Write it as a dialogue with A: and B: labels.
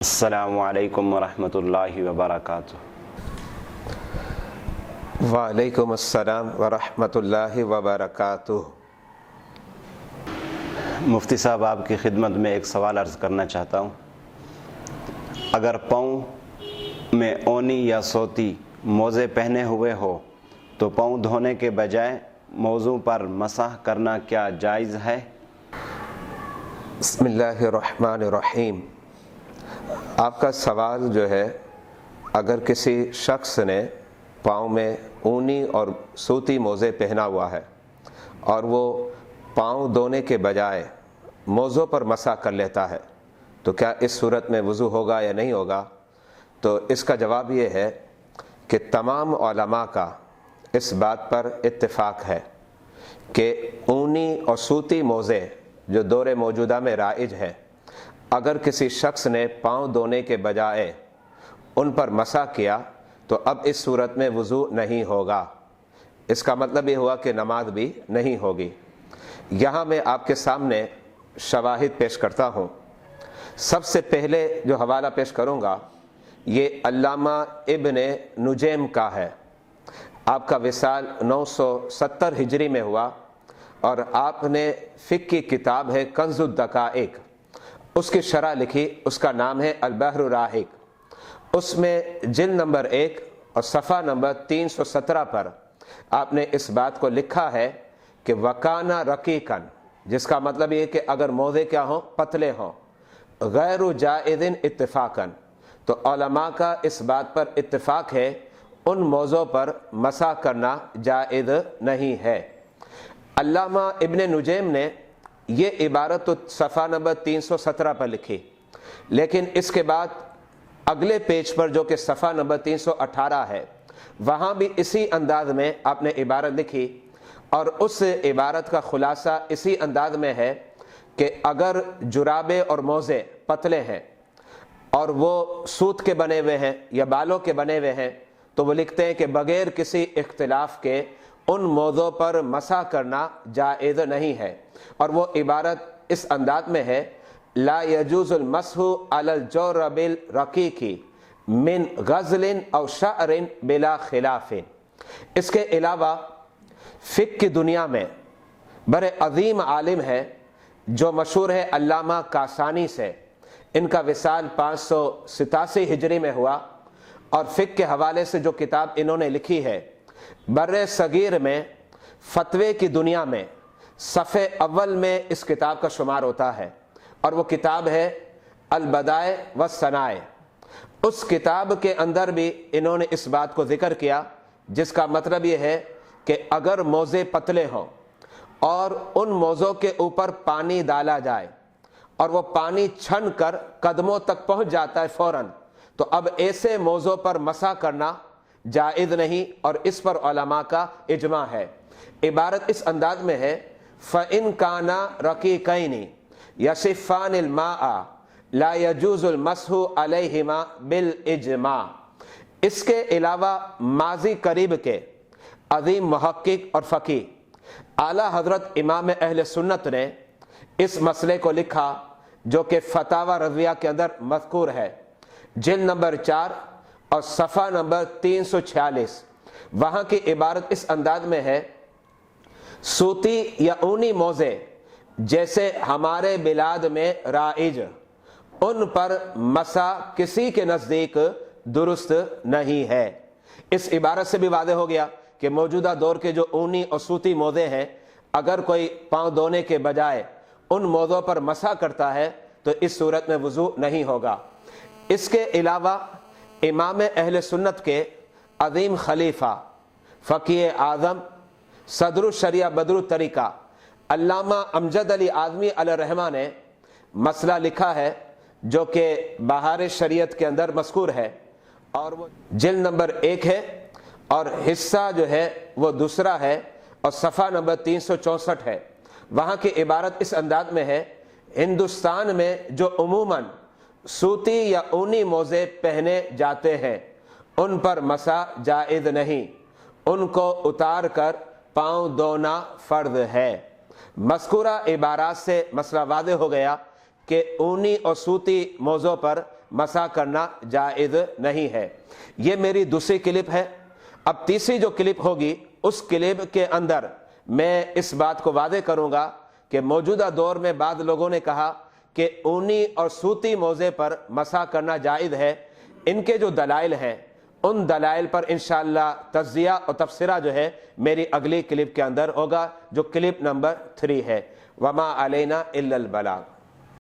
A: السلام علیکم ورحمۃ اللہ وبرکاتہ۔
B: وعلیکم السلام ورحمۃ اللہ وبرکاتہ۔
A: مفتی صاحب، آپ کی خدمت میں ایک سوال عرض کرنا چاہتا ہوں۔ اگر پاؤں میں اونی یا صوتی موزے پہنے ہوئے ہو تو پاؤں دھونے کے بجائے موضوع پر مسح کرنا کیا جائز ہے؟
B: بسم اللہ الرحمن الرحیم۔ آپ کا سوال جو ہے، اگر کسی شخص نے پاؤں میں اونی اور صوتی موزے پہنا ہوا ہے اور وہ پاؤں دھونے کے بجائے موزوں پر مسح کر لیتا ہے تو کیا اس صورت میں وضو ہوگا یا نہیں ہوگا؟ تو اس کا جواب یہ ہے کہ تمام علماء کا اس بات پر اتفاق ہے کہ اونی اور صوتی موزے جو دور موجودہ میں رائج ہے، اگر کسی شخص نے پاؤں دھونے کے بجائے ان پر مسح کیا تو اب اس صورت میں وضو نہیں ہوگا۔ اس کا مطلب یہ ہوا کہ نماز بھی نہیں ہوگی۔ یہاں میں آپ کے سامنے شواہد پیش کرتا ہوں۔ سب سے پہلے جو حوالہ پیش کروں گا یہ علامہ ابن نجیم کا ہے۔ آپ کا وصال 970 ہجری میں ہوا اور آپ نے فقہ کی کتاب ہے کنز الدقائق، اس کی شرح لکھی، اس کا نام ہے البحر الراحق۔ اس میں جلد نمبر 1 اور صفحہ نمبر 317 پر آپ نے اس بات کو لکھا ہے کہ وکانا رقیقن، جس کا مطلب یہ کہ اگر موزے کیا ہوں، پتلے ہوں، غیر جائز اتفاقاً، تو علماء کا اس بات پر اتفاق ہے ان موضوع پر مسح کرنا جائز نہیں ہے۔ علامہ ابن نجیم نے یہ عبارت تو صفحہ نمبر 317 پر لکھی، لیکن اس کے بعد اگلے پیج پر جو کہ صفحہ نمبر 318 ہے، وہاں بھی اسی انداز میں آپ نے عبارت لکھی، اور اس عبارت کا خلاصہ اسی انداز میں ہے کہ اگر جرابے اور موزے پتلے ہیں اور وہ سوت کے بنے ہوئے ہیں یا بالوں کے بنے ہوئے ہیں تو وہ لکھتے ہیں کہ بغیر کسی اختلاف کے ان موضوع پر مسح کرنا جائز نہیں ہے، اور وہ عبارت اس انداز میں ہے لا يجوز المسح على الجورب الرقیق من غزل او شعر بلا خلاف۔ اس کے علاوہ فقہ کی دنیا میں بڑے عظیم عالم ہے جو مشہور ہے علامہ کاسانی سے، ان کا وصال 587 ہجری میں ہوا، اور فقہ کے حوالے سے جو کتاب انہوں نے لکھی ہے، بر صغیر میں فتوے کی دنیا میں صفحے اول میں اس کتاب کا شمار ہوتا ہے، اور وہ کتاب ہے البدائع والصنائع۔ اس کتاب کے اندر بھی انہوں نے اس بات کو ذکر کیا، جس کا مطلب یہ ہے کہ اگر موزے پتلے ہوں اور ان موزوں کے اوپر پانی ڈالا جائے اور وہ پانی چھن کر قدموں تک پہنچ جاتا ہے فوراً، تو اب ایسے موضوع پر مسح کرنا جائز نہیں، اور اس پر علماء کا اجماع ہے۔ عبارت اس انداز میں ہے فَإِن كَانَا رَقِيقَيْنِ يَصِفَّانِ الْمَاءَ لَا يَجُوزُ الْمَسْحُ عَلَيْهِمَا بِالْإِجْمَاعِ۔ اس کے علاوہ ماضی قریب کے عظیم محقق اور فقیہ اعلیٰ حضرت امام اہل سنت نے اس مسئلے کو لکھا جو کہ فتاوی رضویہ کے اندر مذکور ہے، جلد نمبر 4 اور صفحہ نمبر 346۔ وہاں کی عبارت اس انداز میں ہے صوتی یا اونی موزے جیسے ہمارے بلاد میں رائج، ان پر مسح کسی کے نزدیک درست نہیں ہے۔ اس عبارت سے بھی واضح ہو گیا کہ موجودہ دور کے جو اونی اور صوتی موزے ہیں، اگر کوئی پاؤں دھونے کے بجائے ان موزوں پر مسح کرتا ہے تو اس صورت میں وضو نہیں ہوگا۔ اس کے علاوہ امام اہل سنت کے عظیم خلیفہ فقیہ اعظم صدر الشریعہ بدر الطریقہ علامہ امجد علی اعظمی علیہ الرحمہ نے مسئلہ لکھا ہے جو کہ بہار شریعت کے اندر مذکور ہے، اور وہ جلد نمبر 1 ہے اور حصہ جو ہے وہ دوسرا ہے اور صفحہ نمبر 364 ہے۔ وہاں کی عبارت اس انداز میں ہے ہندوستان میں جو عموماً صوتی یا اونی موزے پہنے جاتے ہیں ان پر مسح جائز نہیں، ان کو اتار کر پاؤں دھونا فرض ہے۔ مذکورہ عبارات سے مسئلہ واضح ہو گیا کہ اونی اور صوتی موضوع پر مسح کرنا جائز نہیں ہے۔ یہ میری دوسری کلپ ہے۔ اب تیسری جو کلپ ہوگی اس کلپ کے اندر میں اس بات کو واضح کروں گا کہ موجودہ دور میں بعض لوگوں نے کہا کہ اونی اور سوتی موزے پر مسح کرنا جائز ہے۔ ان کے جو دلائل ہیں ان دلائل پر انشاءاللہ تجزیہ اور تبصرہ جو ہے میری اگلی کلپ کے اندر ہوگا، جو کلپ نمبر 3 ہے۔ وما علینا الا البلاغ۔